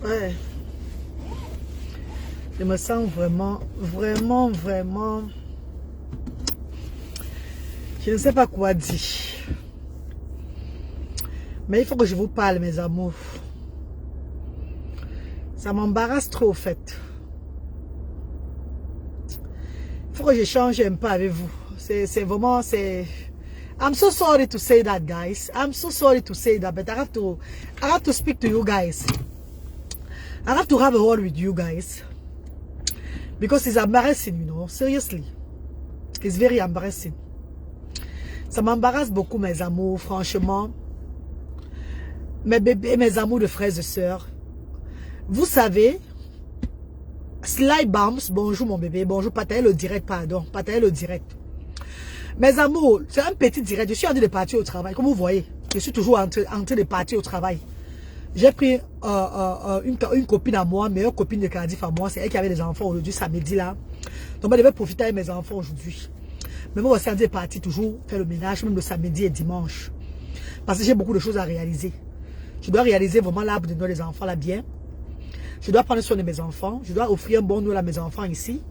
Ouais. Je me sens vraiment. Je ne sais pas quoi dire. Mais il faut que je vous parle, mes amours. Ça m'embarrasse trop, au fait. Il faut que je change un peu avec vous. C'est vraiment... I'm so sorry to say that, guys. I'm so sorry to say that, but I have to speak to you guys. I have to have a word with you guys. Because it's embarrassing, you know. Seriously. It's very embarrassing. Ça m'embarrasse beaucoup, mes amours, franchement. Mes bébés, mes amours de frères et sœurs. Vous savez, Sly Bams, bonjour mon bébé, bonjour, Pataël au direct, pardon, Pataël au direct. Mes amours, c'est un petit direct, je suis en train de partir au travail, comme vous voyez, je suis toujours en train de partir au travail. J'ai pris une copine à moi, meilleure copine de Cardiff à moi, c'est elle qui avait des enfants aujourd'hui, samedi là. Donc je devais profiter avec mes enfants aujourd'hui. Mais moi aussi, on est parti toujours faire le ménage, même le samedi et dimanche. Parce que j'ai beaucoup de choses à réaliser. Je dois réaliser vraiment l'arbre de Noël des enfants là bien. Je dois prendre soin de mes enfants. Je dois offrir un bon Noël à mes enfants ici.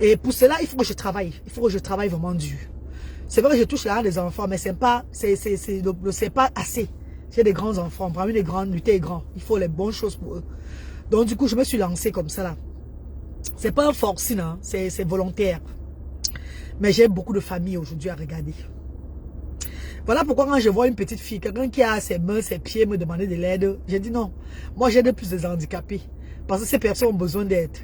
Et pour cela, il faut que je travaille. Il faut que je travaille vraiment dur. C'est vrai que je touche l'argent des enfants, mais c'est pas assez. J'ai des grands enfants. Parmi les grands, lutter est grand. Il faut les bonnes choses pour eux. Donc du coup, je me suis lancé comme ça là. C'est pas un forcing, hein, c'est volontaire. Mais j'ai beaucoup de familles aujourd'hui à regarder. Voilà pourquoi quand je vois une petite fille, quelqu'un qui a ses mains, ses pieds me demander de l'aide, j'ai dit non. Moi j'aide plus les handicapés. Parce que ces personnes ont besoin d'aide.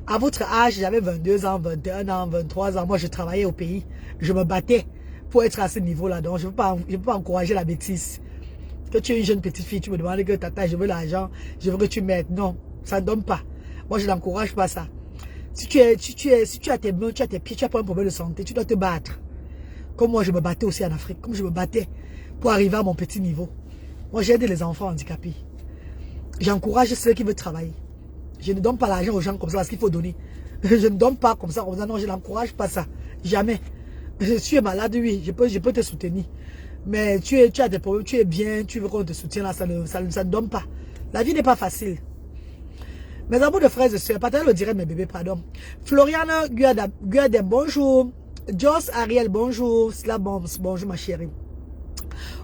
À votre âge, j'avais 22 ans, 21 ans, 23 ans. Moi je travaillais au pays. Je me battais pour être à ce niveau-là. Donc je ne peux pas encourager la bêtise. Que tu es une jeune petite fille, tu me demandes que tata, je veux l'argent, je veux que tu m'aides. Non, ça ne donne pas. Moi je n'encourage pas ça. Si tu as tes mains, tu as tes pieds, tu n'as pas un problème de santé, tu dois te battre. Comme moi, je me battais aussi en Afrique. Comme je me battais pour arriver à mon petit niveau. Moi, j'aide les enfants handicapés. J'encourage ceux qui veulent travailler. Je ne donne pas l'argent aux gens comme ça parce qu'il faut donner. Je ne donne pas comme ça. Non, je n'encourage pas ça. Jamais. Si tu es malade, oui, je peux te soutenir. Mais tu as des problèmes, tu es bien, tu veux qu'on te soutienne là, ça ne donne pas. La vie n'est pas facile. Mes amours de frères et sœurs, pas le dirait mes bébés, pardon. Floriane Guadem, bonjour. Joss Ariel, bonjour. Slaboms, bonjour ma chérie.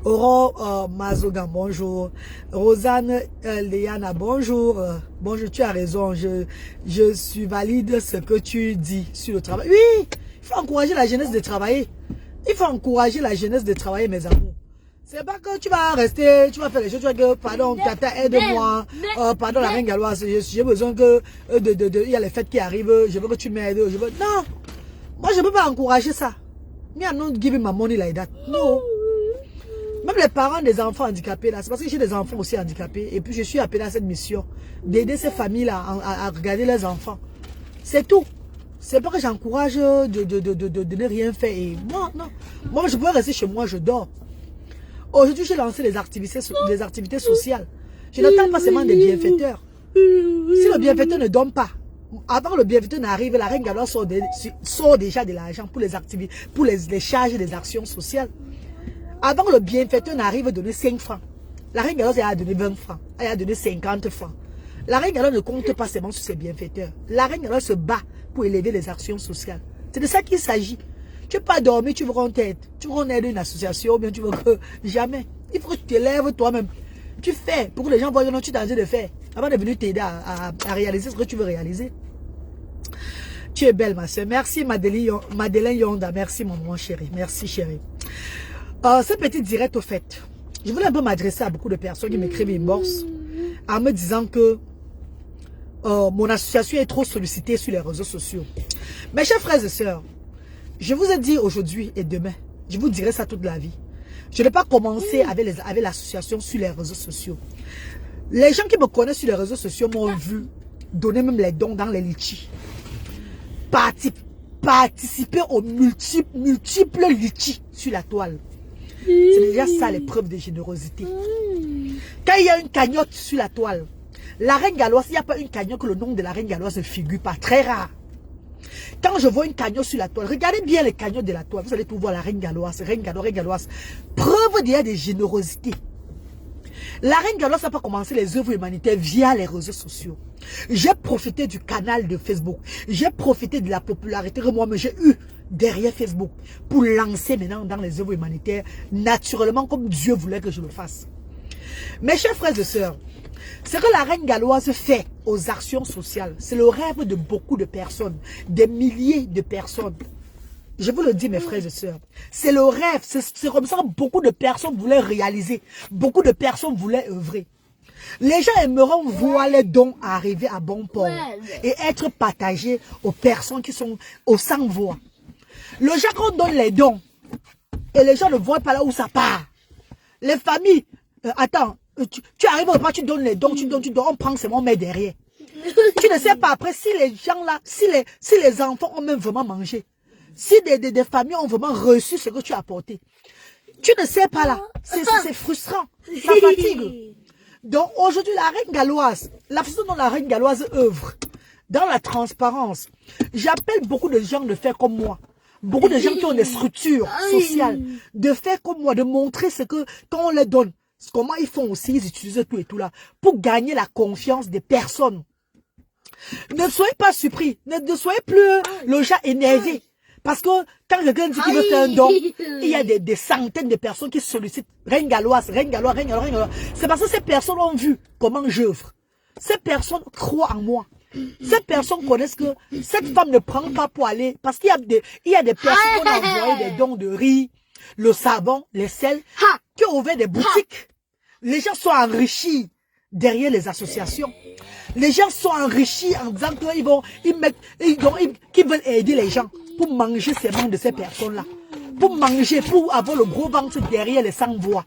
Aurore Mazogan, bonjour. Rosanne Léana, bonjour. Bonjour, tu as raison. Je suis valide ce que tu dis sur le travail. Oui, il faut encourager la jeunesse de travailler. Il faut encourager la jeunesse de travailler, mes amours. C'est pas que tu vas rester, tu vas faire les choses, tu vas dire, pardon, tata, aide-moi, pardon, la reine galloise, j'ai besoin que, il y a les fêtes qui arrivent, je veux que tu m'aides, non, moi je ne peux pas encourager ça. Me, I'm not giving my money like that, no. Même les parents des enfants handicapés, là, c'est parce que j'ai des enfants aussi handicapés, et puis je suis appelé à cette mission, d'aider ces familles-là à regarder leurs enfants. C'est tout. C'est pas que j'encourage de ne rien faire, et moi, non. Moi, je peux rester chez moi, je dors. Aujourd'hui, j'ai lancé des activités sociales. Je n'attends pas seulement des bienfaiteurs. Si le bienfaiteur ne donne pas, avant le bienfaiteur n'arrive, la reine galloise sort déjà de l'argent pour les activités, pour les charges des actions sociales. Avant le bienfaiteur n'arrive à donner 5 francs. La reine galloise a donné 20 francs. Elle a donné 50 francs. La reine galloise ne compte pas seulement sur ses bienfaiteurs. La reine galloise se bat pour élever les actions sociales. C'est de ça qu'il s'agit. Tu ne peux pas dormir, tu veux qu'on t'aide. Tu veux qu'on aide une association, ou bien tu veux que... Jamais. Il faut que tu t'élèves toi-même. Tu fais pour que les gens voient que non, tu es en train de faire. Avant de venir t'aider à réaliser ce que tu veux réaliser. Tu es belle, ma soeur. Merci, Madeleine Yonda. Merci, mon chéri. Merci, chéri. Ce petit direct, au fait, je voulais un peu m'adresser à beaucoup de personnes qui m'écrivent inbox en me disant que mon association est trop sollicitée sur les réseaux sociaux. Mes chers frères et sœurs, je vous ai dit aujourd'hui et demain, je vous dirai ça toute la vie. Je n'ai pas commencé avec l'association sur les réseaux sociaux. Les gens qui me connaissent sur les réseaux sociaux m'ont vu donner même les dons dans les litchis. Participer aux multiples litchis sur la toile. C'est déjà ça les preuves de générosité. Quand il y a une cagnotte sur la toile, la reine galloise, il n'y a pas une cagnotte que le nom de la reine galloise ne figure pas. Très rare. Quand je vois une cagnotte sur la toile, regardez bien les cagnottes de la toile. Vous allez tout voir la reine galloise, reine galloise. Preuve déjà de générosité. La reine Galloise n'a pas commencé les œuvres humanitaires via les réseaux sociaux. J'ai profité du canal de Facebook. J'ai profité de la popularité que moi-même j'ai eue derrière Facebook pour lancer maintenant dans les œuvres humanitaires naturellement comme Dieu voulait que je le fasse. Mes chers frères et sœurs, ce que la reine galloise fait aux actions sociales, c'est le rêve de beaucoup de personnes, des milliers de personnes. Je vous le dis, mes frères et sœurs, c'est le rêve, c'est comme ça que beaucoup de personnes voulaient réaliser, beaucoup de personnes voulaient œuvrer. Les gens aimeront voir les dons arriver à bon port et être partagés aux personnes qui sont au sans voix. Le jour qu'on donne les dons et les gens ne voient pas là où ça part. Les familles, attends, tu arrives au repas, tu donnes les dons, tu donnes, on prend seulement, on met derrière. Tu ne sais pas après si les gens là, si les enfants ont même vraiment mangé. Si des familles ont vraiment reçu ce que tu as apporté. Tu ne sais pas là. C'est frustrant. Ça fatigue. Donc aujourd'hui, la reine galloise, la façon dont la reine galloise œuvre, dans la transparence, j'appelle beaucoup de gens de faire comme moi. Beaucoup de gens qui ont des structures sociales, de faire comme moi, de montrer ce que, quand on les donne, comment ils font aussi, ils utilisent tout et tout là, pour gagner la confiance des personnes. Ne soyez pas surpris, ne soyez plus le chat énervé. Parce que quand quelqu'un dit qu'il veut faire un don, il y a des centaines de personnes qui sollicitent reine galloise, reine galloise, reine galloise, reine galloise. C'est parce que ces personnes ont vu comment j'œuvre. Ces personnes croient en moi. Ces personnes connaissent que cette femme ne prend pas pour aller. Parce qu'il y a des personnes qui ont envoyé des dons de riz, le savon, les sels, qui ont ouvert des boutiques. Les gens sont enrichis derrière les associations. Les gens sont enrichis en disant qu'ils veulent aider les gens pour manger ces manques de ces personnes-là. Pour manger, pour avoir le gros ventre derrière les sans-voix.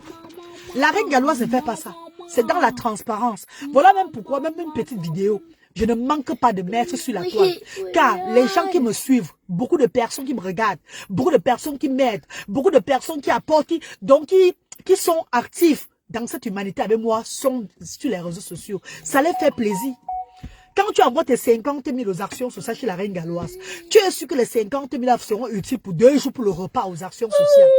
La reine galloise ne fait pas ça. C'est dans la transparence. Voilà même pourquoi, même une petite vidéo, je ne manque pas de mettre sur la toile. Car les gens qui me suivent, beaucoup de personnes qui me regardent, beaucoup de personnes qui m'aident, beaucoup de personnes qui apportent, qui sont actifs dans cette humanité avec moi, sont sur les réseaux sociaux. Ça les fait plaisir. Quand tu envoies tes 50 000 aux actions sociales chez la reine galloise, tu es sûr que les 50 000 seront utiles pour 2 jours pour le repas aux actions sociales.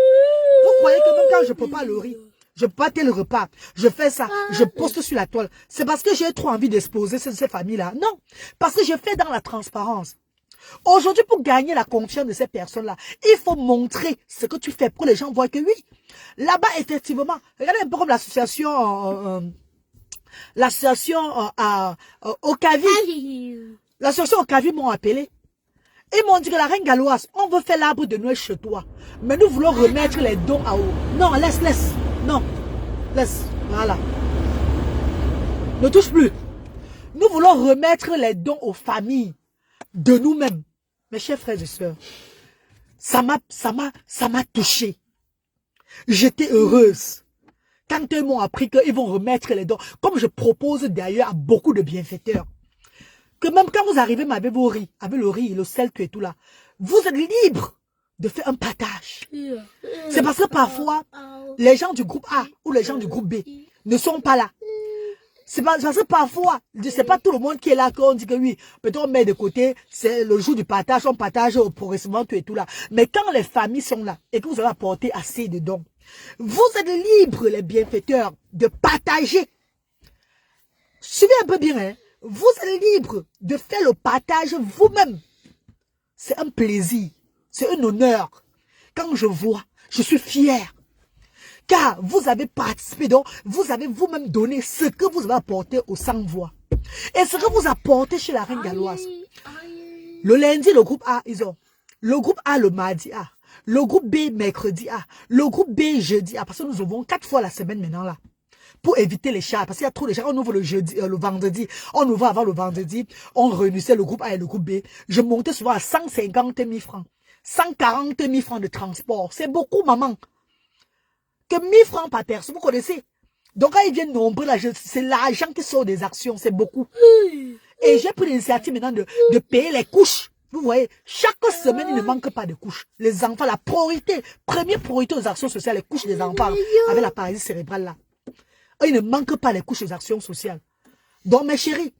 Vous croyez que même quand je prépare le riz, je prépare tel repas, je fais ça, je poste sur la toile. C'est parce que j'ai trop envie d'exposer ces familles-là. Non, parce que je fais dans la transparence. Aujourd'hui, pour gagner la confiance de ces personnes-là, il faut montrer ce que tu fais pour que les gens voient que oui. Là-bas, effectivement, regardez un peu comme l'association Okavi. L'association Okavi m'ont appelé. Ils m'ont dit que la reine galloise, on veut faire l'arbre de Noël chez toi. Mais nous voulons remettre les dons à eau. Non, laisse. Non, laisse. Voilà. Ne touche plus. Nous voulons remettre les dons aux familles de nous-mêmes. Mes chers frères et sœurs, ça m'a touché. J'étais heureuse. Quand ils m'ont appris qu'ils vont remettre les dons, comme je propose d'ailleurs à beaucoup de bienfaiteurs, que même quand vous arrivez avec vos riz, avec le riz, le sel et tout là, vous êtes libre de faire un partage. C'est parce que parfois, les gens du groupe A ou les gens du groupe B ne sont pas là. C'est parce que parfois, c'est pas tout le monde qui est là qu'on dit que oui, peut-être on met de côté, c'est le jour du partage, on partage progressivement tout et tout là. Mais quand les familles sont là et que vous avez apporté assez de dons, vous êtes libres, les bienfaiteurs, de partager. Suivez un peu bien, hein. Vous êtes libres de faire le partage vous-même. C'est un plaisir, c'est un honneur. Quand je vois, je suis fier. Car vous avez participé, donc vous avez vous-même donné ce que vous avez apporté aux sans-voix. Et ce que vous apportez chez la reine galloise. Le lundi, le groupe A, ils ont. Le groupe A, le mardi A. Le groupe B, mercredi A. Le groupe B, jeudi A. Parce que nous ouvrons 4 fois la semaine maintenant là. Pour éviter les chars. Parce qu'il y a trop de chars. On ouvre le jeudi, le vendredi. On ouvre avant le vendredi. On réunissait le groupe A et le groupe B. Je montais souvent à 150 000 francs. 140 000 francs de transport. C'est beaucoup, maman. Que 1000 francs par personne, vous connaissez. Donc quand ils viennent nombreux, c'est l'argent qui sort des actions, c'est beaucoup. Et j'ai pris l'initiative maintenant de payer les couches. Vous voyez, chaque semaine, il ne manque pas de couches. Les enfants, la priorité, première priorité aux actions sociales, les couches des enfants avec la paralysie cérébrale là. Il ne manque pas les couches aux actions sociales. Donc mes chéris,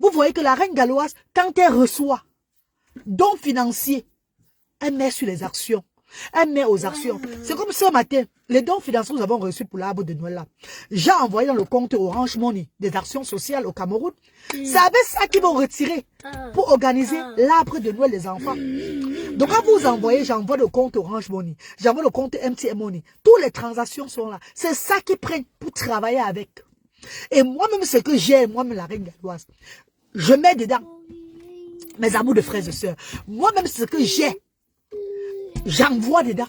vous voyez que la reine galloise, quand elle reçoit dons financiers, elle met sur les actions. Elle met aux actions. C'est comme ce matin, les dons financiers que nous avons reçus pour l'arbre de Noël là. J'ai envoyé dans le compte Orange Money des actions sociales au Cameroun. C'est avec ça qu'ils vont retirer pour organiser l'arbre de Noël des enfants. Donc quand vous envoyez, j'envoie le compte Orange Money, j'envoie le compte MTN Money. Toutes les transactions sont là. C'est ça qu'ils prennent pour travailler avec. Et moi-même, ce que j'ai, moi-même la reine galloise, je mets dedans mes amours de frères et sœurs. Moi-même, ce que j'ai, j'envoie dedans.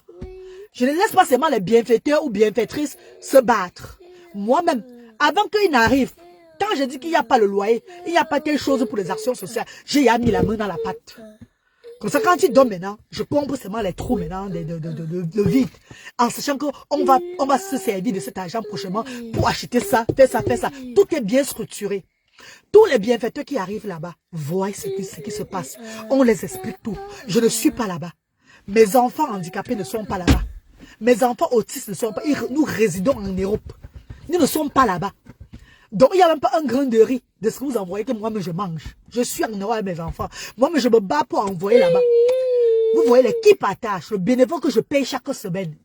Je ne laisse pas seulement les bienfaiteurs ou bienfaitrices se battre. Moi-même, avant qu'ils n'arrivent, quand je dis qu'il n'y a pas le loyer, il n'y a pas telle chose pour les actions sociales, j'ai mis la main dans la pâte. Comme ça, quand tu donnes maintenant, je comprends seulement les trous maintenant de vide. En sachant qu'on va se servir de cet argent prochainement pour acheter ça, faire ça, faire ça. Tout est bien structuré. Tous les bienfaiteurs qui arrivent là-bas voient ce qui se passe. On les explique tout. Je ne suis pas là-bas. Mes enfants handicapés ne sont pas là-bas. Mes enfants autistes ne sont pas. Nous résidons en Europe. Nous ne sommes pas là-bas. Donc, il n'y a même pas un grain de riz de ce que vous envoyez que moi-même je mange. Je suis en Europe avec mes enfants. Moi-même, je me bats pour envoyer là-bas. Vous voyez les qui partagent, le bénévole que je paye chaque semaine.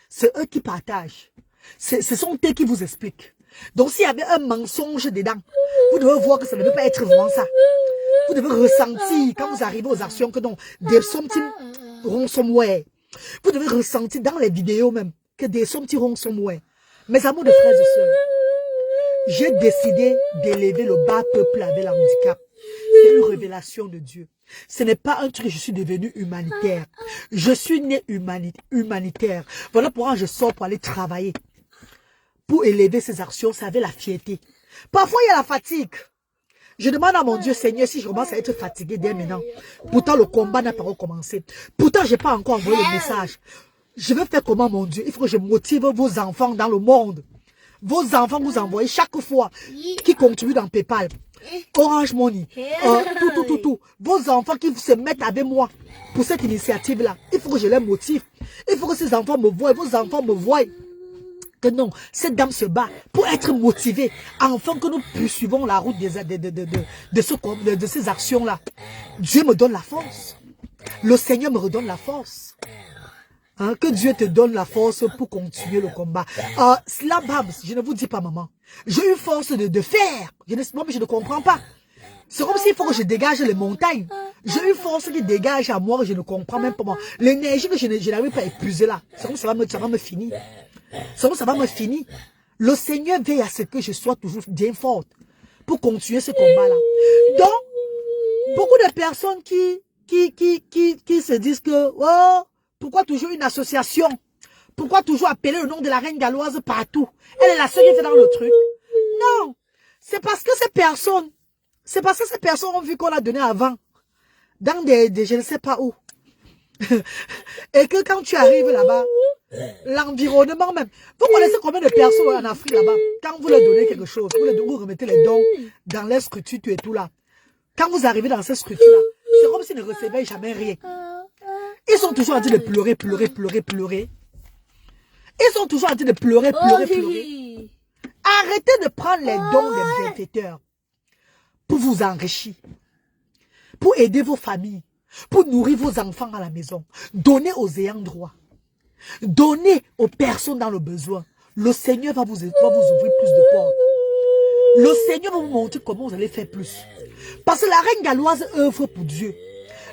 C'est eux qui partagent. Ce sont eux qui vous expliquent. Donc, s'il y avait un mensonge dedans, vous devez voir que ça ne peut pas être vraiment ça. Vous devez ressentir, quand vous arrivez aux actions, que non, des sommes-ils somewhere. Vous devez ressentir dans les vidéos même, que des sommes-ils somewhere. Mes amours de frères et sœurs, j'ai décidé d'élever le bas peuple avec l'handicap. C'est une révélation de Dieu. Ce n'est pas un truc que je suis devenu humanitaire. Je suis né humanitaire. Voilà pourquoi je sors pour aller travailler. Pour élever ces actions, c'est avec la fierté. Parfois, il y a la fatigue. Je demande à mon Dieu, Seigneur, si je commence à être fatigué dès maintenant. Pourtant, le combat n'a pas recommencé. Pourtant, je n'ai pas encore envoyé le message. Je vais faire comment, mon Dieu? Il faut que je motive vos enfants dans le monde. Vos enfants, vous envoyez chaque fois qui contribuent dans PayPal, Orange Money, tout. Vos enfants qui se mettent avec moi pour cette initiative-là. Il faut que je les motive. Il faut que ces enfants me voient, vos enfants me voient. Que non, cette dame se bat pour être motivée, afin que nous poursuivons la route de ces actions-là. Dieu me donne la force. Le Seigneur me redonne la force. Hein, que Dieu te donne la force pour continuer le combat. Cela, je ne vous dis pas, maman. J'ai eu force de faire. Moi, mais je ne comprends pas. C'est comme s'il faut que je dégage les montagnes. J'ai eu force qui dégage à moi, je ne comprends même pas. L'énergie que je n'arrive pas à épuiser là. C'est comme ça va me finir. C'est comme ça va me finir. Le Seigneur veille à ce que je sois toujours bien forte pour continuer ce combat-là. Donc, beaucoup de personnes qui se disent que, oh, pourquoi toujours une association? Pourquoi toujours appeler le nom de la reine galloise partout? Elle est la seule qui fait dans le truc. Non. C'est parce que ces personnes ont vu qu'on a donné avant. Dans des je ne sais pas où. Et que quand tu arrives là-bas, l'environnement même. Vous connaissez combien de personnes en Afrique là-bas? Quand vous leur donnez quelque chose, vous remettez les dons dans les structures et tout là. Quand vous arrivez dans ces structures-là, c'est comme s'ils ne recevaient jamais rien. Ils sont toujours en train de pleurer. Ils sont toujours en train de pleurer. Arrêtez de prendre les dons des bienfaiteurs pour vous enrichir, pour aider vos familles, pour nourrir vos enfants à la maison. Donnez aux ayants droit. Donnez aux personnes dans le besoin. Le Seigneur va vous ouvrir plus de portes. Le Seigneur va vous montrer comment vous allez faire plus. Parce que la reine galloise œuvre pour Dieu.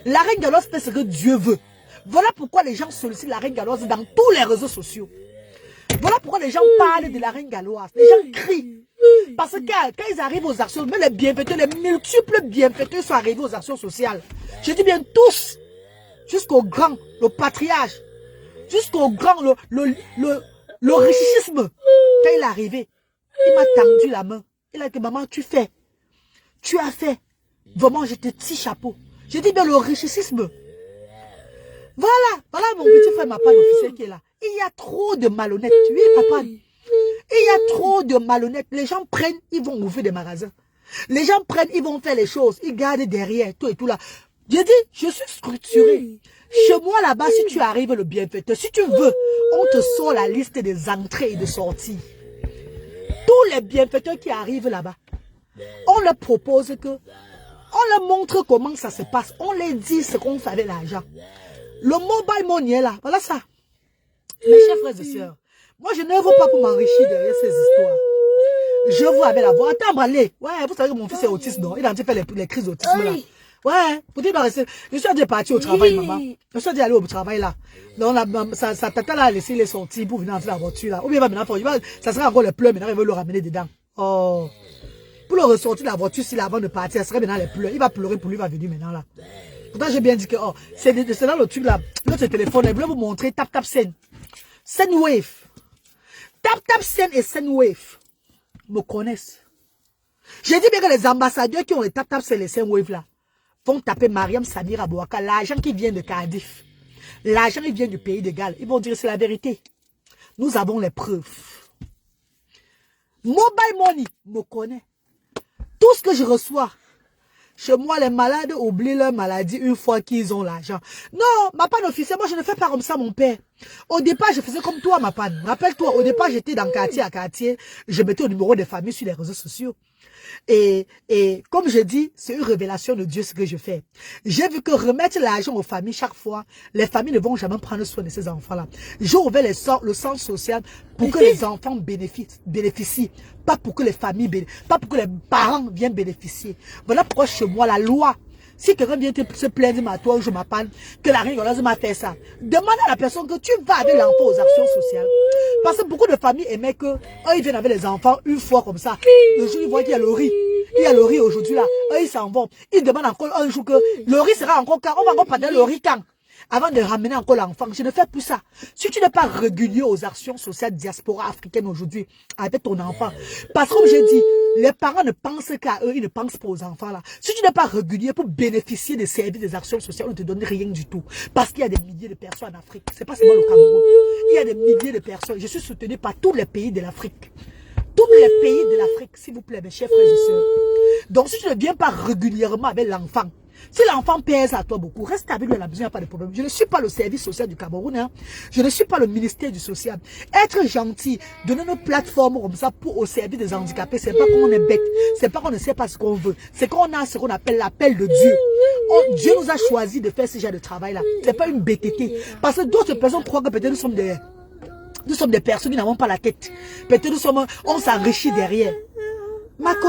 La reine galloise fait ce que Dieu veut. Voilà pourquoi les gens sollicitent la reine galloise dans tous les réseaux sociaux. Voilà pourquoi les gens parlent de la reine galloise. Les gens crient. Parce que quand ils arrivent aux actions, même les bienfaiteurs, les multiples bienfaiteurs sont arrivés aux actions sociales. Je dis bien tous. Jusqu'au grand, le patriarche. Jusqu'au grand, le richisme. Quand il est arrivé, il m'a tendu la main. Il a dit, maman, tu fais. Tu as fait. Vraiment, je te tire chapeau. Je dis bien le richisme. Voilà mon petit frère, ma part d'officier qui est là. Il y a trop de malhonnêtes. Oui, papa. Il y a trop de malhonnêtes. Les gens prennent, ils vont ouvrir des magasins. Les gens prennent, ils vont faire les choses. Ils gardent derrière, tout et tout là. Je dis, je suis structuré. Chez moi là-bas, si tu arrives le bienfaiteur, si tu veux, on te sort la liste des entrées et des sorties. Tous les bienfaiteurs qui arrivent là-bas, on leur propose que, on leur montre comment ça se passe. On leur dit ce qu'on fait avec l'argent. Le mobile money est là. Voilà ça. Mes chers frères et sœurs, moi je ne veux pas pour m'enrichir derrière ces histoires. Je vois avec la voix. Attends, Bralé. Ouais, vous savez que mon fils est autiste, non? Il a un petit peu les crises d'autisme là. Ouais, peut-être dans rester. Je suis déjà parti au travail, maman. Je suis déjà allé au travail là. Donc, sa tata là a laissé les sorties pour venir entrer dans la voiture là. Ou bien il va maintenant, ça sera encore le pleurs, maintenant il veut le ramener dedans. Oh. Pour le ressortir de la voiture, s'il avant de partir, ça serait maintenant les pleurs. Il va pleurer pour lui, il va venir maintenant là. Pourtant, j'ai bien dit que, oh, c'est dans le truc là. L'autre téléphone, je voulais vous montrer tap Send. Sendwave. Tap Send et Sendwave me connaissent. J'ai dit bien que les ambassadeurs qui ont les tap Send et les Sendwave là vont taper Mariam Samira Bouaka, l'argent qui vient de Cardiff. L'argent qui vient du pays de Galles. Ils vont dire c'est la vérité. Nous avons les preuves. Mobile Money me connaît. Tout ce que je reçois, chez moi, les malades oublient leur maladie une fois qu'ils ont l'argent. Non, ma panne officielle, moi je ne fais pas comme ça, mon père. Au départ, je faisais comme toi, ma panne. Rappelle-toi, au départ, j'étais dans quartier à quartier. Je mettais au numéro de famille sur les réseaux sociaux. Et comme je dis, c'est une révélation de Dieu ce que je fais. J'ai vu que remettre l'argent aux familles chaque fois, les familles ne vont jamais prendre soin de ces enfants-là. J'ai ouvert le centre social pour que les enfants bénéficient, pas pour que les familles pas pour que les parents viennent bénéficier. Voilà pourquoi chez moi, la loi, si quelqu'un vient se plaindre à toi, je m'appelle, que la reine m'a fait ça, demande à la personne que tu vas avec l'enfant aux actions sociales. Parce que beaucoup de familles aimaient que, ils viennent avec les enfants une fois comme ça. Le jour, ils voient qu'il y a le riz. Il y a le riz aujourd'hui là. Ils s'en vont. Ils demandent encore un jour que le riz sera encore quand. On va encore prendre le riz quand. Avant de ramener encore l'enfant. Je ne fais plus ça. Si tu n'es pas régulier aux actions sociales diaspora africaine aujourd'hui avec ton enfant, parce que comme j'ai dit, les parents ne pensent qu'à eux, ils ne pensent pas aux enfants là. Si tu n'es pas régulier pour bénéficier des services des actions sociales, on ne te donne rien du tout. Parce qu'il y a des milliers de personnes en Afrique. C'est pas seulement le Cameroun. Il y a des milliers de personnes. Je suis soutenu par tous les pays de l'Afrique. Tous les pays de l'Afrique, s'il vous plaît, mes chers frères et sœurs. Donc si tu ne viens pas régulièrement avec l'enfant, si l'enfant pèse à toi beaucoup, reste avec lui à la maison, il n'y a pas de problème. Je ne suis pas le service social du Cameroun. Hein. Je ne suis pas le ministère du social. Être gentil, donner une plateforme comme ça pour au service des handicapés, c'est pas qu'on est bête. C'est pas qu'on ne sait pas ce qu'on veut. C'est qu'on a ce qu'on appelle l'appel de Dieu. Oh, Dieu nous a choisi de faire ce genre de travail-là. C'est pas une bêteté. Parce que d'autres personnes croient que peut-être nous sommes des personnes qui n'avons pas la tête. Peut-être on s'enrichit derrière. Mako,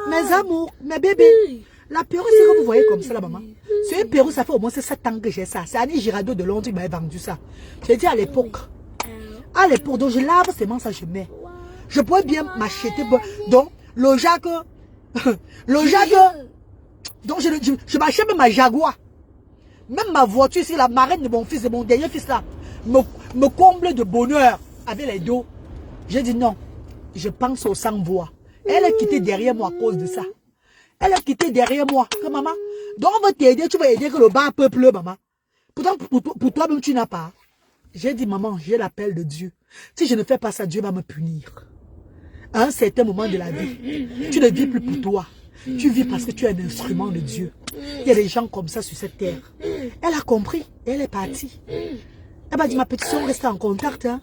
mes amours, mes bébés. La perruque, c'est que vous voyez comme ça, la maman. C'est une perruque, ça fait au moins 7 ans que j'ai ça. C'est Annie Girardot de Londres qui m'avait vendu ça. J'ai dit à l'époque. À l'époque, donc je lave seulement ça, je mets. Je pourrais bien m'acheter. Donc, le Jacques. Donc, je m'achète même ma Jaguar. Même ma voiture, c'est la marraine de mon fils, de mon dernier fils là. Me comble de bonheur avec les dos. J'ai dit non. Je pense au sans-voix. Elle est quittée derrière moi à cause de ça. Elle est quittée derrière moi. Que maman, donc on va t'aider, tu vas aider que le bas peuple, maman. Pourtant, pour toi-même, tu n'as pas. J'ai dit, maman, j'ai l'appel de Dieu. Si je ne fais pas ça, Dieu va me punir. À un certain moment de la vie, tu ne vis plus pour toi. Tu vis parce que tu es un instrument de Dieu. Il y a des gens comme ça sur cette terre. Elle a compris. Elle est partie. Elle m'a dit, ma petite soeur, on reste en contact. Hein.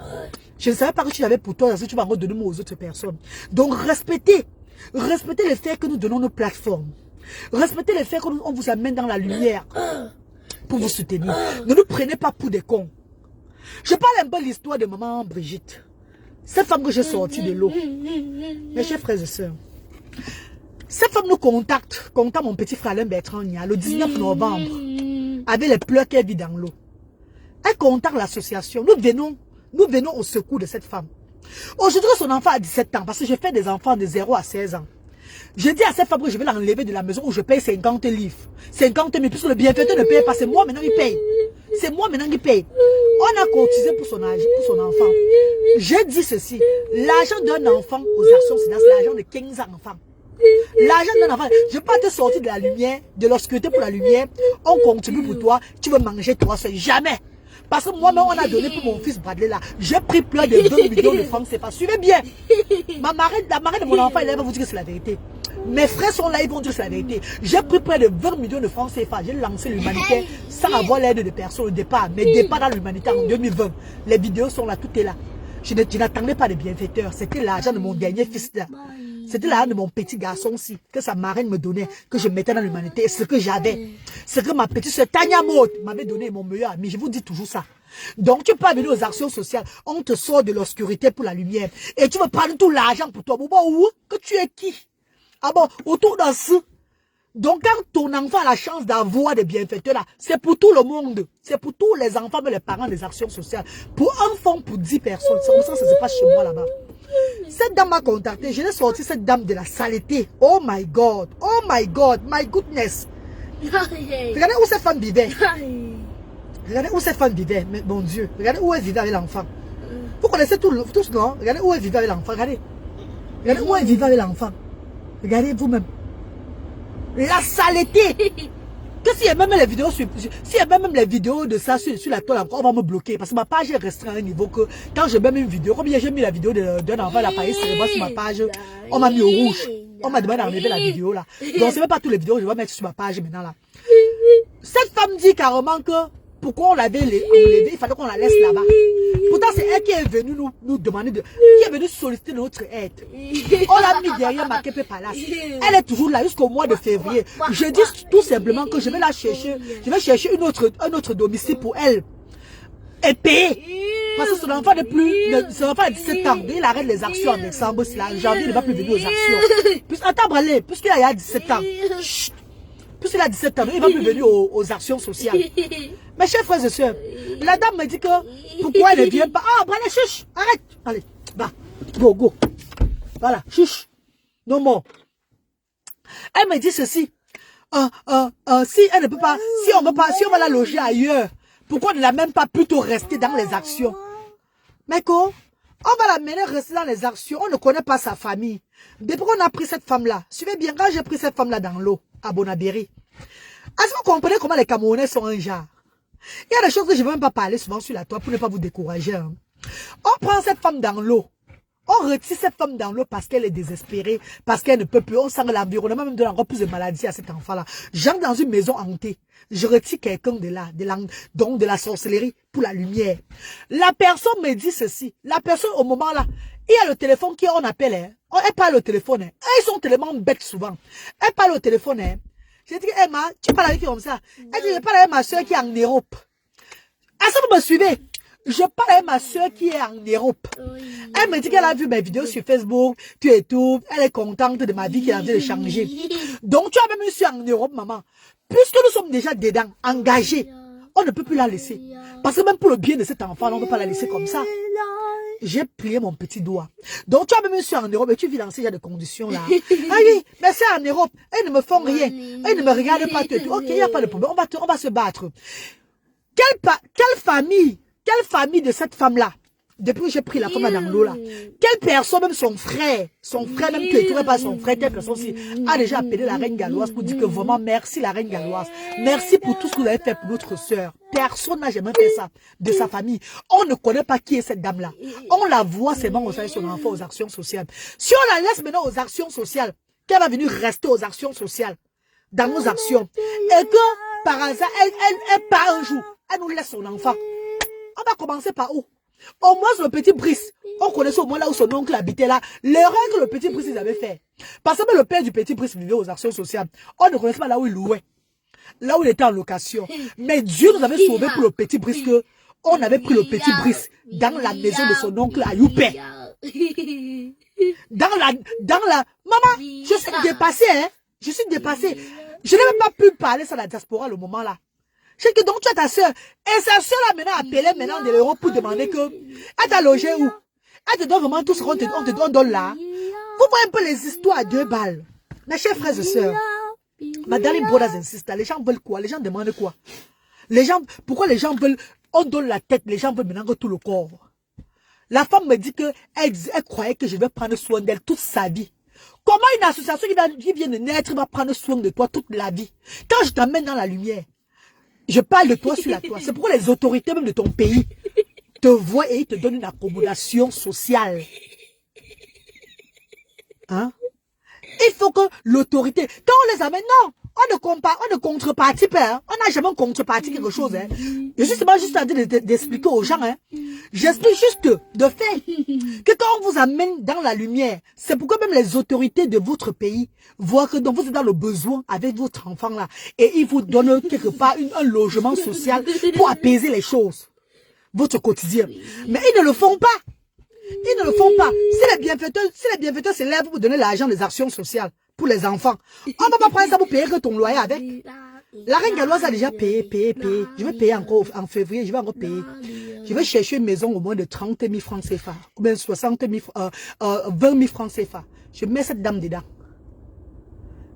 Je ne savais pas que tu l'avais pour toi, parce que tu vas encore donner aux autres personnes. Donc, respectez le fait que nous donnons nos plateformes. Respectez le fait qu'on vous amène dans la lumière pour vous soutenir. Ne nous prenez pas pour des cons. Je parle un peu de l'histoire de maman Brigitte. Cette femme que j'ai sortie de l'eau. Mes chers frères et sœurs. Cette femme nous contacte mon petit frère Alain Bertrand le 19 novembre. Avec les pleurs qu'elle vit dans l'eau. Elle contacte l'association. Nous venons au secours de cette femme. Aujourd'hui, son enfant a 17 ans, parce que je fais des enfants de 0 à 16 ans. Je dis à cette femme que je vais l'enlever de la maison où je paye 50 livres. 50 000, puisque le bienfaiteur ne paye pas, c'est moi maintenant qui paye. C'est moi maintenant qui paye. On a cotisé pour son âge, pour son enfant. J'ai dit ceci, l'argent d'un enfant aux actions, c'est l'argent de 15 enfants. L'argent d'un enfant, je ne peux pas te sortir de la lumière, de l'obscurité pour la lumière, on contribue pour toi, tu veux manger toi seul, jamais. Parce que moi-même, on a donné pour mon fils Bradley là. J'ai pris plein de 20 millions de francs, c'est pas. Suivez bien. La marraine de mon enfant, elle va vous dire que c'est la vérité. Mes frères sont là, ils vont dire que c'est la vérité. J'ai pris près de 20 millions de francs CFA. J'ai lancé l'humanité sans avoir l'aide de personne au départ. Mes départs dans l'humanité en 2020. Les vidéos sont là, tout est là. Je n'attendais pas de bienfaiteurs. C'était l'argent de mon dernier fils là. C'était l'argent de mon petit garçon-ci, que sa marraine me donnait, que je mettais dans l'humanité. Et ce que j'avais, ce que ma petite soeur Tania Maud m'avait donné, mon meilleur ami. Je vous dis toujours ça. Donc, tu peux venir aux actions sociales. On te sort de l'obscurité pour la lumière. Et tu veux prendre tout l'argent pour toi. Bon, où? Que tu es qui? Ah bon, autour d'un ce. Donc, quand ton enfant a la chance d'avoir des bienfaiteurs là, c'est pour tout le monde. C'est pour tous les enfants, mais les parents des actions sociales. Pour un fonds, pour 10 personnes. C'est comme ça que ça se passe chez moi là-bas. Cette dame m'a contacté. Je l'ai sorti, cette dame de la saleté. Oh my God. Oh my God. My goodness. Regardez où cette femme vivait. Regardez où cette femme vivait. Mais mon Dieu. Regardez où elle vivait avec l'enfant. Vous connaissez tous, non? Regardez où elle vivait avec l'enfant. Regardez. Regardez où elle vivait avec l'enfant. Regardez vous-même. La saleté. Que s'il y a même les vidéos s'il y a même les vidéos de ça sur la toile encore, on va me bloquer. Parce que ma page est restreinte à un niveau que quand je mets une vidéo, comme j'ai mis la vidéo d'un enfant à l'appareil cérébral sur ma page, on m'a mis au rouge. On m'a demandé d'enlever la vidéo là. Donc c'est même pas toutes les vidéos que je vais mettre sur ma page maintenant là. Cette femme dit carrément que pourquoi on l'avait enlevée, il fallait qu'on la laisse là-bas. Pourtant, c'est elle qui est venue nous demander qui est venue solliciter notre aide. On l'a mis derrière ma Kepe Palace. Elle est toujours là jusqu'au mois de février. Je dis tout simplement que je vais la chercher. Je vais chercher un autre domicile pour elle. Et payer. Parce que son enfant n'est plus, son enfant a 17 ans. Il arrête les actions en décembre, en janvier, il ne va plus venir aux actions. Attends, Bralé, puisqu'il a 17 ans. Chut. Puisqu'il a 17 ans, il ne va plus venir aux actions sociales. Mes chers frères et sœurs, la dame me dit que pourquoi elle ne vient pas. Ah, Bralé, chuch, arrête. Allez, va, go, go. Voilà, chuch. Non, more. Elle me dit ceci. Si elle ne peut pas, si on va la loger ailleurs, pourquoi on ne l'a même pas plutôt rester dans les actions? Mais quoi? On va la mener rester dans les actions. On ne connaît pas sa famille. Depuis qu'on a pris cette femme-là, suivez bien, quand j'ai pris cette femme-là dans l'eau, à Bonabéry, est-ce que vous comprenez comment les Camerounais sont un genre? Il y a des choses que je ne vais même pas parler souvent sur la toile pour ne pas vous décourager. Hein. On prend cette femme dans l'eau. On retire cette femme dans l'eau parce qu'elle est désespérée, parce qu'elle ne peut plus. On sent l'environnement même donne encore plus de maladies à cet enfant-là. J'entre dans une maison hantée. Je retire quelqu'un de là, donc de la sorcellerie pour la lumière. La personne me dit ceci. La personne, au moment là, il y a le téléphone qui on appelle. Hein. Elle parle au téléphone. Hein. Ils sont tellement bêtes souvent. Elle parle au téléphone. Hein. J'ai dit, Emma, tu parles avec qui comme ça? Elle dit, je parle avec ma soeur qui est en Europe. Est-ce que vous me suivez? Je parle avec ma soeur qui est en Europe. Elle me dit qu'elle a vu mes vidéos sur Facebook, tout et tout. Elle est contente de ma vie qui est en train de changer. Donc, tu as même une soeur en Europe, maman. Puisque nous sommes déjà dedans, engagés, on ne peut plus la laisser. Parce que même pour le bien de cet enfant, on ne peut pas la laisser comme ça. J'ai plié mon petit doigt. Donc, tu as même une soeur en Europe et tu vis dans ces genre de conditions-là. Ah oui, mais c'est en Europe. Elles ne me font rien. Elles ne me regardent pas. Tout. Ok, il n'y a pas de problème. On va se battre. Quelle famille de cette femme-là, depuis que j'ai pris la femme dans l'eau là, quelle personne, même son frère même qui ne trouvait pas son frère, quelle personne aussi, a déjà appelé la reine galloise pour dire que vraiment merci la reine galloise. Merci pour tout ce que vous avez fait pour notre soeur. Personne n'a jamais fait ça de sa famille. On ne connaît pas qui est cette dame-là. On la voit seulement au sein de son enfant aux actions sociales. Si on la laisse maintenant aux actions sociales, qu'elle va venir rester aux actions sociales, dans nos actions, et que par hasard, elle part un jour, elle nous laisse son enfant. On va commencer par où? Au moins le petit Brice. On connaissait au moins là où son oncle habitait là. L'erreur que le petit Brice avait fait. Parce que le père du petit Brice vivait aux actions sociales. On ne connaissait pas là où il louait. Là où il était en location. Mais Dieu nous avait sauvés pour le petit Brice que on avait pris le petit Brice dans la maison de son oncle à Youpé. Dans la... Maman, je suis dépassée, hein. Je suis dépassée. Je n'ai même pas pu parler sur la diaspora le moment là. Je sais que donc tu as ta soeur. Et sa soeur là maintenant appelée maintenant de l'Europe pour demander que elle t'a logé où? Elle te donne vraiment tout ce qu'on te donne là. Vous voyez un peu les histoires à 2 balles. Mes chers frères et sœurs, ma darling brothers and sisters, les gens veulent quoi? Les gens demandent quoi? Pourquoi les gens veulent, on donne la tête, les gens veulent maintenant tout le corps. La femme me dit que elle croyait que je vais prendre soin d'elle toute sa vie. Comment une association qui vient de naître va prendre soin de toi toute la vie? Quand je t'emmène dans la lumière, je parle de toi sur la toile. C'est pourquoi les autorités même de ton pays te voient et ils te donnent une accommodation sociale. Hein? Il faut que l'autorité, quand on les amène, non, on ne contrepartit pas. Hein. On n'a jamais contreparti quelque chose. Hein. Je suis juste en train d'expliquer aux gens. Hein. J'explique juste de fait que quand on vous amène dans la lumière, c'est pourquoi même les autorités de votre pays voient que donc vous êtes dans le besoin avec votre enfant là et ils vous donnent quelque part un logement social pour apaiser les choses, votre quotidien. Mais ils ne le font pas. Ils ne le font pas. Si les bienfaiteurs s'élèvent pour donner l'argent des actions sociales pour les enfants, on ne va pas prendre ça pour payer que ton loyer avec. La reine galloise a déjà payé. Je vais payer encore en février, je vais encore payer. Je vais chercher une maison au moins de 30 000 francs CFA, ou bien 20 000 francs CFA. Je mets cette dame dedans.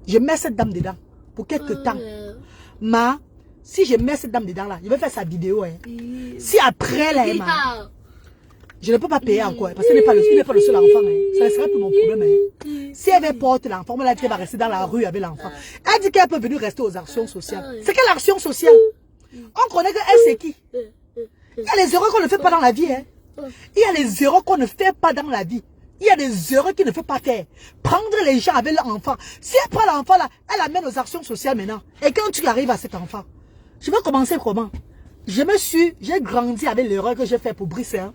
Je mets cette dame dedans pour quelques temps. Si je mets cette dame dedans là, je vais faire sa vidéo. Hein. Si après là, je ne peux pas payer encore, parce qu'il n'est pas le seul enfant. Hein. Ça serait plus mon problème. Hein. Si elle porte l'enfant, elle va rester dans la rue avec l'enfant. Elle dit qu'elle peut venir rester aux actions sociales. C'est quelle action sociale? On connaît qu'elle c'est qui? Il y a les erreurs qu'on ne fait pas dans la vie. Hein. Il y a les erreurs qu'on ne fait pas dans la vie. Il y a des erreurs qu'il ne faut pas faire. Prendre les gens avec l'enfant. Si elle prend l'enfant là, elle amène aux actions sociales maintenant. Et quand tu arrives à cet enfant, je vais commencer comment? J'ai grandi avec l'erreur que j'ai fait pour Brice. Hein.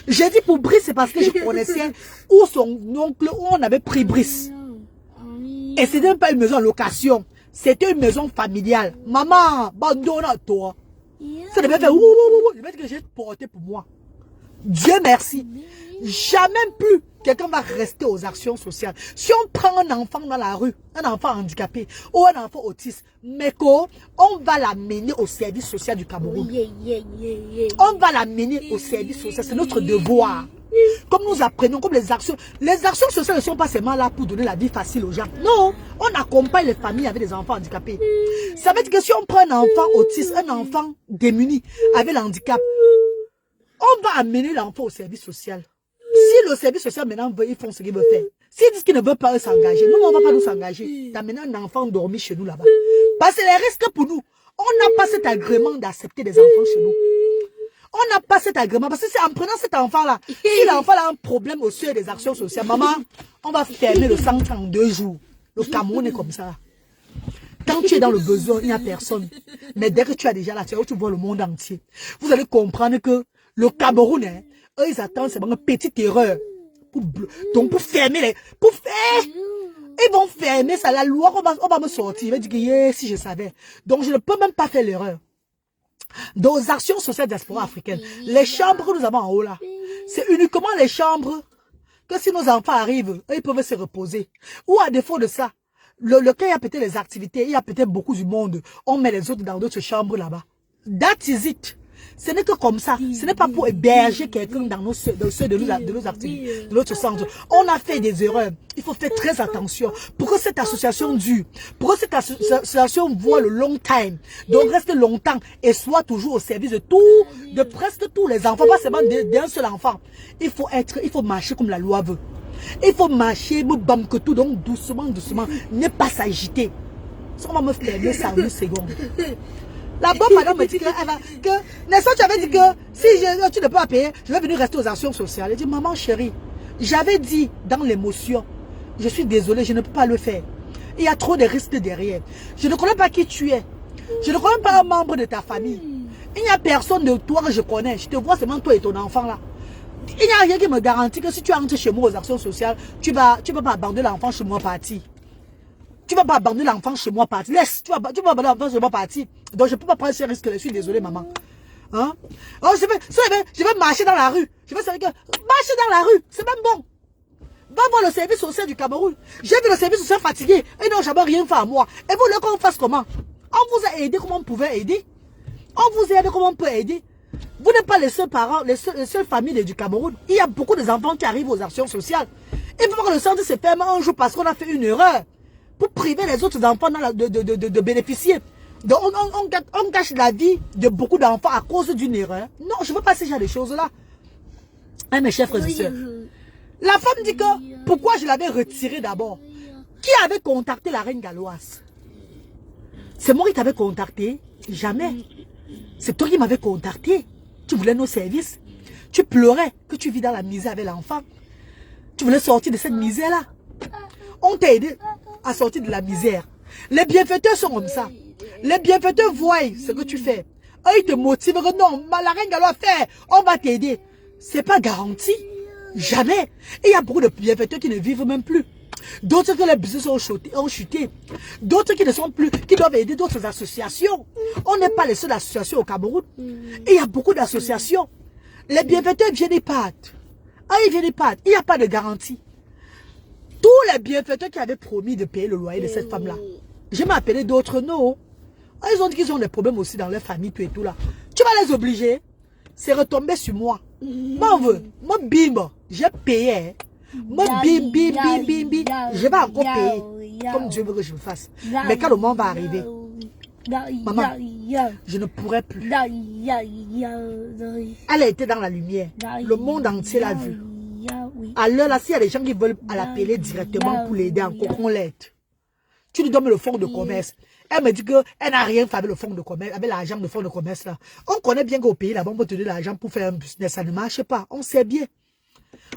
J'ai dit pour Brice, c'est parce que je connaissais où son oncle, où on avait pris Brice. Et c'était même pas une maison en location. C'était une maison familiale. Maman, abandonne à toi. Ça devait faire je vais dire que j'ai porté pour moi. Dieu merci. Jamais plus quelqu'un va rester aux actions sociales. Si on prend un enfant dans la rue, un enfant handicapé ou un enfant autiste, on va l'amener au service social du Cameroun. On va l'amener au service social. C'est notre devoir. Comme nous apprenons, comme les actions sociales ne sont pas seulement là pour donner la vie facile aux gens. Non, on accompagne les familles avec des enfants handicapés. Ça veut dire que si on prend un enfant autiste, un enfant démuni avec le handicap, on va amener l'enfant au service social. Si le service social maintenant veut, ils font ce qu'ils veulent faire. S'ils disent qu'ils ne veulent pas s'engager, nous on ne va pas nous s'engager. D'amener un enfant dormi chez nous là-bas. Parce que les risques pour nous, on n'a pas cet agrément d'accepter des enfants chez nous. On n'a pas cet agrément parce que c'est en prenant cet enfant-là, si l'enfant a un problème au seuil des actions sociales, maman, on va fermer le centre en 2 jours. Le Cameroun est comme ça. Quand tu es dans le besoin, il n'y a personne. Mais dès que tu as déjà là, tu vois le monde entier. Vous allez comprendre que le Cameroun, hein, eux, ils attendent seulement une petite erreur. Pour fermer les... Ils vont fermer ça. La loi, on va me sortir. Il va dire que si je savais. Donc, je ne peux même pas faire l'erreur. Dans les actions sociales diaspora africaines, les chambres que nous avons en haut là, c'est uniquement les chambres que si nos enfants arrivent, ils peuvent se reposer. Ou à défaut de ça, quand il y a peut-être les activités, il y a peut-être beaucoup du monde, on met les autres dans d'autres chambres là-bas. That is it. Ce n'est que comme ça. Ce n'est pas pour héberger quelqu'un dans nos activités, de notre centre. On a fait des erreurs. Il faut faire très attention pour que cette association dure, pour que cette association voit le long time, donc reste longtemps et soit toujours au service de presque tous les enfants, pas seulement d'un seul enfant. Il faut marcher comme la loi veut. Il faut marcher, que tout, donc doucement, ne pas s'agiter. Ça va me fermer ça en 1 seconde. La bonne madame me dit que Nelson, tu avais dit que si tu ne peux pas payer, je vais venir rester aux actions sociales. Elle dit, maman chérie, j'avais dit dans l'émotion, je suis désolée, je ne peux pas le faire. Il y a trop de risques derrière. Je ne connais pas qui tu es. Je ne connais pas un membre de ta famille. Il n'y a personne de toi que je connais. Je te vois seulement toi et ton enfant là. Il n'y a rien qui me garantit que si tu entres chez moi aux actions sociales, tu vas pas abandonner l'enfant chez moi parti. Tu vas pas abandonner l'enfant chez moi parti. Laisse, tu vas abandonner l'enfant chez moi parti. Donc je ne peux pas prendre ce risque. Je suis désolée, maman. Hein? Oh, je vais marcher dans la rue. Je vais savoir que marcher dans la rue, c'est même bon. Va voir le service social du Cameroun. J'ai vu le service social fatigué. Et non, j'avais rien fait à moi. Et vous voulez qu'on fasse comment? On vous a aidé comment on pouvait aider. On vous a aidé comment on peut aider. Vous n'êtes pas les seuls parents, les seules familles du Cameroun. Il y a beaucoup d'enfants qui arrivent aux actions sociales. Il faut pas que le centre se ferme un jour parce qu'on a fait une erreur. Pour priver les autres enfants de bénéficier. Donc on gâche la vie de beaucoup d'enfants à cause d'une erreur. Non, je ne veux pas ces genre de choses-là. Hein, mes chers frères et sœurs. La femme dit que pourquoi je l'avais retiré d'abord. Qui avait contacté la reine galloise? C'est moi qui t'avais contacté? Jamais. C'est toi qui m'avais contacté. Tu voulais nos services. Tu pleurais que tu vis dans la misère avec l'enfant. Tu voulais sortir de cette misère-là. On t'a aidé à sortir de la misère. Les bienfaiteurs sont comme ça. Les bienfaiteurs voient ce que tu fais. ils te motivent que non, la reine doit faire, on va t'aider. C'est pas garanti. Jamais. Et il y a beaucoup de bienfaiteurs qui ne vivent même plus. D'autres que les business ont chuté. D'autres qui ne sont plus, qui doivent aider d'autres associations. On n'est pas les seules associations au Cameroun. Et il y a beaucoup d'associations. Les bienfaiteurs viennent et partent. Ah, ils viennent et partent. Il n'y a pas de garantie. Tous les bienfaiteurs qui avaient promis de payer le loyer de cette femme-là, je m'ai appelé d'autres non. Ah, ils ont dit qu'ils ont des problèmes aussi dans leur famille, tout et tout là. Tu vas les obliger. C'est retombé sur moi. Moi, moi, bim, j'ai payé. Moi, bim, bim, bim, bim, bim. Je vais encore payer. Comme Dieu veut que je le fasse. Mais quand le moment va arriver, maman, je ne pourrai plus. Elle a été dans la lumière. Le monde entier l'a vu. À l'heure là, s'il y a des gens qui veulent l'appeler directement pour l'aider encore, on l'aide. Tu lui donnes le fonds de commerce. Elle me dit qu'elle n'a rien fait avec le fonds de commerce, avec l'argent de fonds de commerce là. On connaît bien qu'au pays là-bas, on peut te donner l'argent pour faire un business, ça ne marche pas. On sait bien.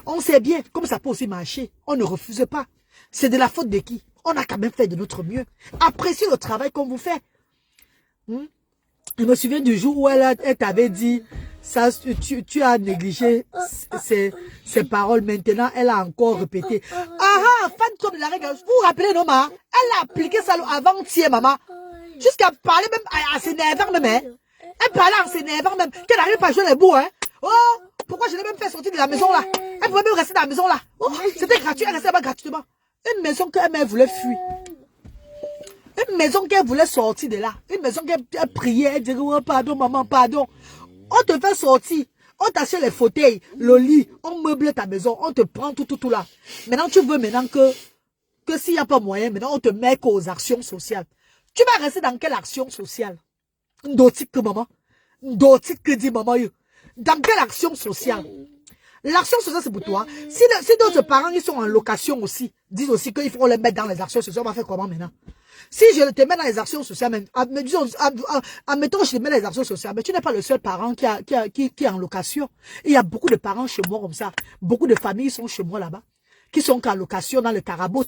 On sait bien, comme ça peut aussi marcher. On ne refuse pas. C'est de la faute de qui? On a quand même fait de notre mieux. Appréciez le travail qu'on vous fait. Je me souviens du jour où elle t'avait dit, ça, tu as négligé ses paroles. Maintenant, elle a encore répété. Ah, fan de la règle. Vous vous rappelez, non, ma? Elle a appliqué ça avant-hier, maman. Jusqu'à parler même à s'énervant même. Hein? Elle parlait en s'énervant même. Qu'elle n'arrive pas à jouer les bouts, hein? Oh, pourquoi je l'ai même fait sortir de la maison là? Elle pouvait même rester dans la maison là. Oh, c'était gratuit, elle restait là-bas gratuitement. Une maison qu'elle voulait fuir. Une maison qu'elle voulait sortir de là. Une maison qu'elle priait, elle disait, oh, pardon, maman, pardon. On te fait sortir. On t'achète les fauteuils, le lit, on meuble ta maison, on te prend tout là. Maintenant, tu veux maintenant que s'il n'y a pas moyen, maintenant on te met qu'aux actions sociales. Tu vas rester dans quelle action sociale? D'autres que maman. D'autres que dit maman. Dans quelle action sociale? L'action sociale, c'est pour toi. Si d'autres parents ils sont en location aussi, disent aussi qu'il faut les mettre dans les actions sociales, on va faire comment maintenant? Si je te mets dans les actions sociales, admettons que je te mets dans les actions sociales, mais tu n'es pas le seul parent qui est en location. Il y a beaucoup de parents chez moi comme ça. Beaucoup de familles sont chez moi là-bas. Qui sont en location dans le Carabot.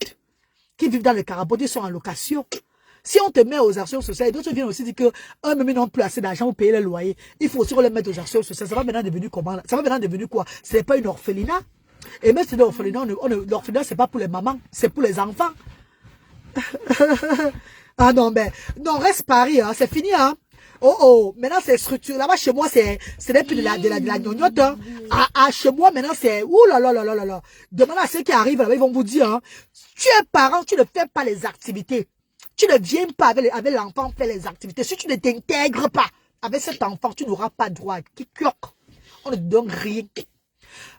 Qui vivent dans le Carabot, ils sont en location. Si on te met aux actions sociales, et d'autres viennent aussi dire que même n'ont plus assez d'argent pour payer les loyers. Il faut aussi les mettre aux actions sociales. Ça va maintenant devenir comment? Ça va maintenant devenir quoi? Ce n'est pas une orphelinat. Et même si c'est un orphelinat, l'orphelinat, c'est pas pour les mamans, c'est pour les enfants. Ah non, mais non, reste Paris, hein, c'est fini, hein. Oh, maintenant c'est structuré. Là-bas, chez moi, c'est plus de la gnognotte, hein. Chez moi, maintenant, c'est, ouh là là là là là là. Demandez à ceux qui arrivent là-bas, ils vont vous dire, hein, tu es parent, tu ne fais pas les activités. Tu ne viens pas avec l'enfant faire les activités. Si tu ne t'intègres pas avec cet enfant, tu n'auras pas droit. Qui cloque. On ne donne rien.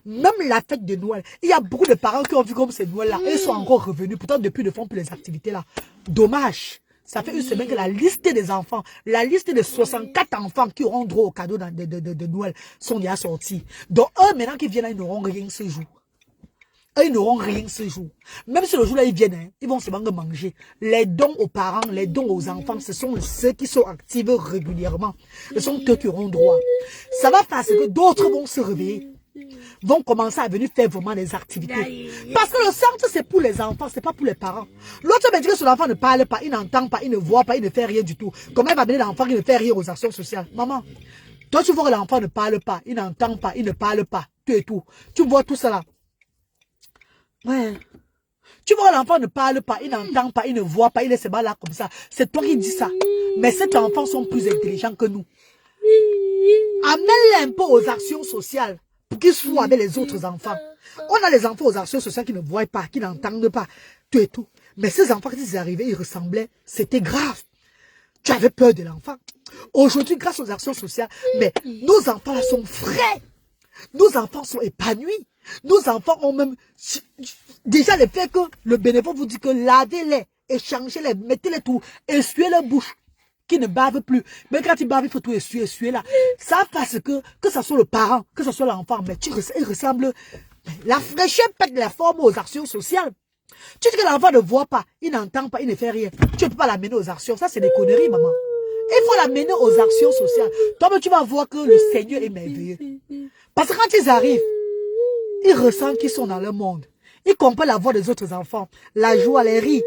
Même la fête de Noël. Il y a beaucoup de parents qui ont vu comme c'est Noël-là. Ils sont encore revenus. Pourtant, depuis, ils ne font plus les activités-là. Dommage. Ça fait une semaine que la liste des enfants, la liste de 64 enfants qui auront droit au cadeau de Noël sont déjà sortis. Donc, eux, maintenant qu'ils viennent là, ils n'auront rien ce jour. Eux, ils n'auront rien ce jour. Même si le jour-là, ils viennent, hein, ils vont seulement manger. Les dons aux parents, les dons aux enfants, ce sont ceux qui sont actifs régulièrement. Ce sont eux qui auront droit. Ça va faire que d'autres vont se réveiller. Vont commencer à venir faire vraiment des activités. Parce que le centre, c'est pour les enfants, c'est pas pour les parents. L'autre me dit que son enfant ne parle pas, il n'entend pas, il ne voit pas, il ne fait rien du tout. Comment il va venir l'enfant qui ne fait rien aux actions sociales? Maman, toi, tu vois que l'enfant ne parle pas, il n'entend pas, il ne parle pas, tout et tout. Tu vois tout cela. Ouais. Tu vois, l'enfant ne parle pas, il n'entend pas, il ne voit pas, il est seulement là comme ça. C'est toi qui dis ça. Mais cet enfant sont plus intelligents que nous. Amène-les un peu aux actions sociales pour qu'ils soient avec les autres enfants. On a les enfants aux actions sociales qui ne voient pas, qui n'entendent pas, tout et tout. Mais ces enfants, quand ils arrivaient, ils ressemblaient. C'était grave. Tu avais peur de l'enfant. Aujourd'hui, grâce aux actions sociales, mais nos enfants là sont frais. Nos enfants sont épanouis. Nos enfants ont même... Déjà, le fait que le bénévole vous dit que lavez-les, échangez-les, mettez-les tout, essuyez leur bouche, qui ne bavent plus. Mais quand ils bavent, il faut tout essuyer là. Ça parce que ça soit le parent, que ce soit l'enfant, mais il ressemble... La fraîcheur pète la forme aux actions sociales. Tu dis que l'enfant ne voit pas, il n'entend pas, il ne fait rien. Tu ne peux pas l'amener aux actions. Ça, c'est des conneries, maman. Il faut l'amener aux actions sociales. Toi, tu vas voir que le Seigneur est merveilleux. Parce que quand ils arrivent, ils ressentent qu'ils sont dans le monde. Ils comprennent la voix des autres enfants. La joie, les rires,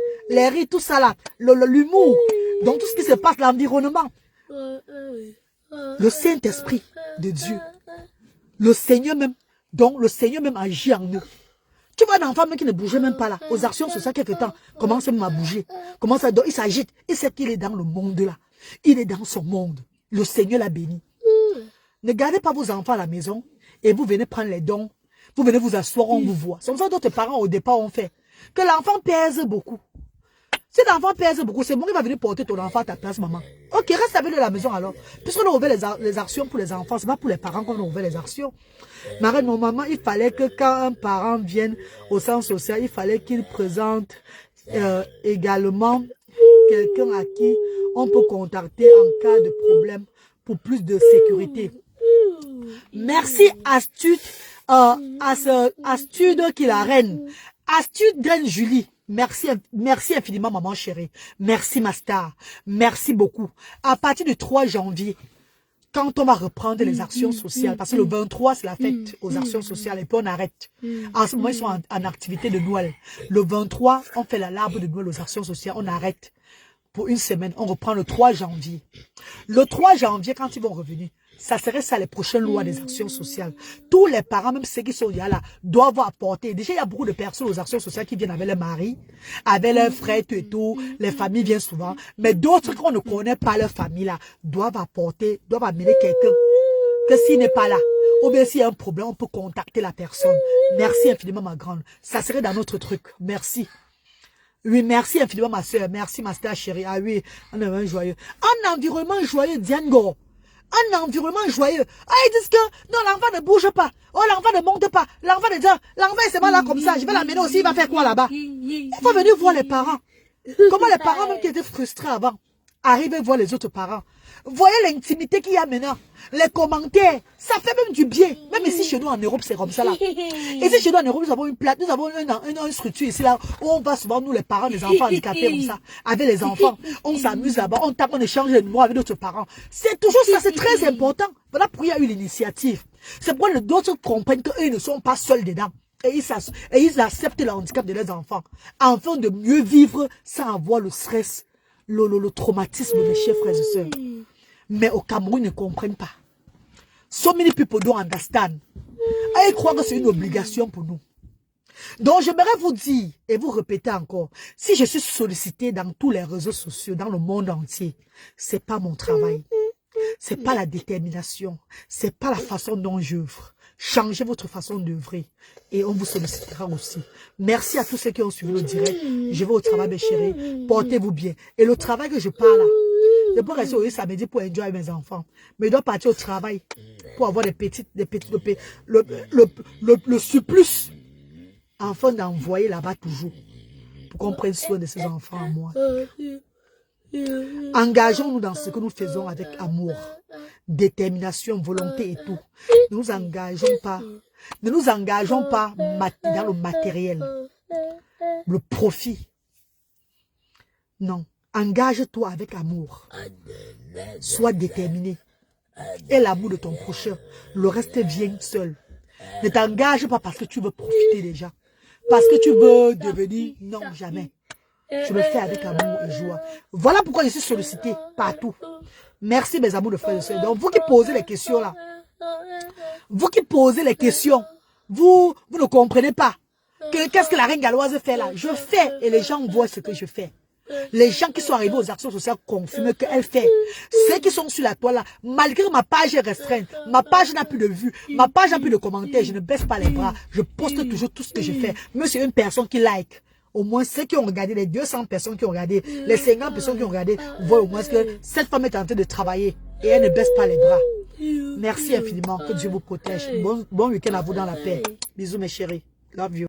tout ça là. L'humour. Donc tout ce qui se passe, l'environnement. Le Saint-Esprit de Dieu. Le Seigneur même. Donc, le Seigneur même agit en nous. Tu vois un enfant même qui ne bougeait même pas là. Aux actions sociales, quelque temps, commence même à bouger. Commence à il s'agite. Il sait qu'il est dans le monde là. Il est dans son monde. Le Seigneur l'a béni. Ne gardez pas vos enfants à la maison et vous venez prendre les dons. Vous venez vous asseoir, on vous voit. C'est comme ça d'autres parents au départ ont fait. Que l'enfant pèse beaucoup. Si l'enfant pèse beaucoup, c'est moi qui va venir porter ton enfant à ta place, maman. Ok, reste avec lui à la maison alors. Puisqu'on a ouvert les actions pour les enfants, c'est pas pour les parents qu'on a ouvert les actions. Mais normalement, il fallait que quand un parent vienne au centre social, il fallait qu'il présente également quelqu'un à qui on peut contacter en cas de problème pour plus de sécurité. Merci Astude, Astude qui la reine. Astude Graine Julie. Merci, merci infiniment, maman chérie. Merci, ma star. Merci beaucoup. À partir du 3 janvier, quand on va reprendre les actions sociales, parce que le 23, c'est la fête aux actions sociales, et puis on arrête. En ce moment, ils sont en activité de Noël. Le 23, on fait l'arbre de Noël aux actions sociales, on arrête pour une semaine. On reprend le 3 janvier. Le 3 janvier, quand ils vont revenir, ça serait ça les prochaines lois des actions sociales. Tous les parents, même ceux qui sont là, doivent apporter. Déjà, il y a beaucoup de personnes aux actions sociales qui viennent avec leur mari, avec leurs frères et tout. Les familles viennent souvent. Mais d'autres qu'on ne connaît pas leur famille là, doivent apporter, doivent amener quelqu'un. Que s'il n'est pas là, ou bien s'il y a un problème, on peut contacter la personne. Merci infiniment, ma grande. Ça serait dans notre truc. Merci. Oui, merci infiniment, ma soeur. Merci, ma star chérie. Ah oui, un environnement joyeux. Un environnement joyeux, Diango. Un environnement joyeux. Ah, ils disent que non, l'enfant ne bouge pas. Oh, l'enfant ne monte pas. L'enfant ne dit, l'enfant est seulement là comme ça. Je vais l'amener aussi, il va faire quoi là-bas? Il faut venir voir les parents. Comment les parents, même qui étaient frustrés avant, arrivent à voir les autres parents. Voyez l'intimité qu'il y a maintenant. Les commentaires, ça fait même du bien. Même ici chez nous en Europe, c'est comme ça là. Ici chez nous en Europe, nous avons une plate, nous avons une structure ici là où on va souvent, nous les parents des enfants handicapés comme ça, avec les enfants. On s'amuse là-bas, on tape, on échange les mots avec d'autres parents. C'est toujours ça, c'est très important. Voilà pourquoi il y a eu l'initiative. C'est pourquoi les autres comprennent qu'eux ne sont pas seuls dedans. Et ils acceptent le handicap de leurs enfants. Afin de mieux vivre sans avoir le stress, le traumatisme des chers frères et sœurs. Mais au Cameroun, ils ne comprennent pas. So many people don't understand. Et ils croient que c'est une obligation pour nous. Donc, j'aimerais vous dire, et vous répéter encore, si je suis sollicité dans tous les réseaux sociaux, dans le monde entier, c'est pas mon travail. C'est pas la détermination. C'est pas la façon dont j'œuvre. Changez votre façon d'œuvrer et on vous sollicitera aussi. Merci à tous ceux qui ont suivi le direct. Je vais au travail, mes chéris. Portez-vous bien. Et le travail que je parle là, je peux rester au samedi pour enjoy mes enfants. Mais je dois partir au travail pour avoir le surplus afin d'envoyer là-bas toujours. Pour qu'on prenne soin de ces enfants à moi. Engageons-nous dans ce que nous faisons avec amour, détermination, volonté et tout. Ne nous engageons pas dans le matériel, le profit. Non, engage-toi avec amour. Sois déterminé. Et l'amour de ton prochain, le reste vient seul. Ne t'engage pas parce que tu veux profiter déjà. Parce que tu veux devenir, non, jamais. Je le fais avec amour et joie. Voilà pourquoi je suis sollicité partout. Merci mes amours de frères et sœurs. Donc vous qui posez les questions là, vous qui posez les questions, vous ne comprenez pas. Qu'est-ce que la reine galloise fait là? Je fais et les gens voient ce que je fais. Les gens qui sont arrivés aux actions sociales confirment qu'elle fait. Ceux qui sont sur la toile là, malgré ma page est restreinte, ma page n'a plus de vues, ma page n'a plus de commentaires, je ne baisse pas les bras, je poste toujours tout ce que je fais. Même si une personne qui like, au moins ceux qui ont regardé, les 200 personnes qui ont regardé, les 50 personnes qui ont regardé, voient au moins que cette femme est en train de travailler et elle ne baisse pas les bras. Merci infiniment, que Dieu vous protège. Bon week-end à vous dans la paix. Bisous mes chéris. Love you.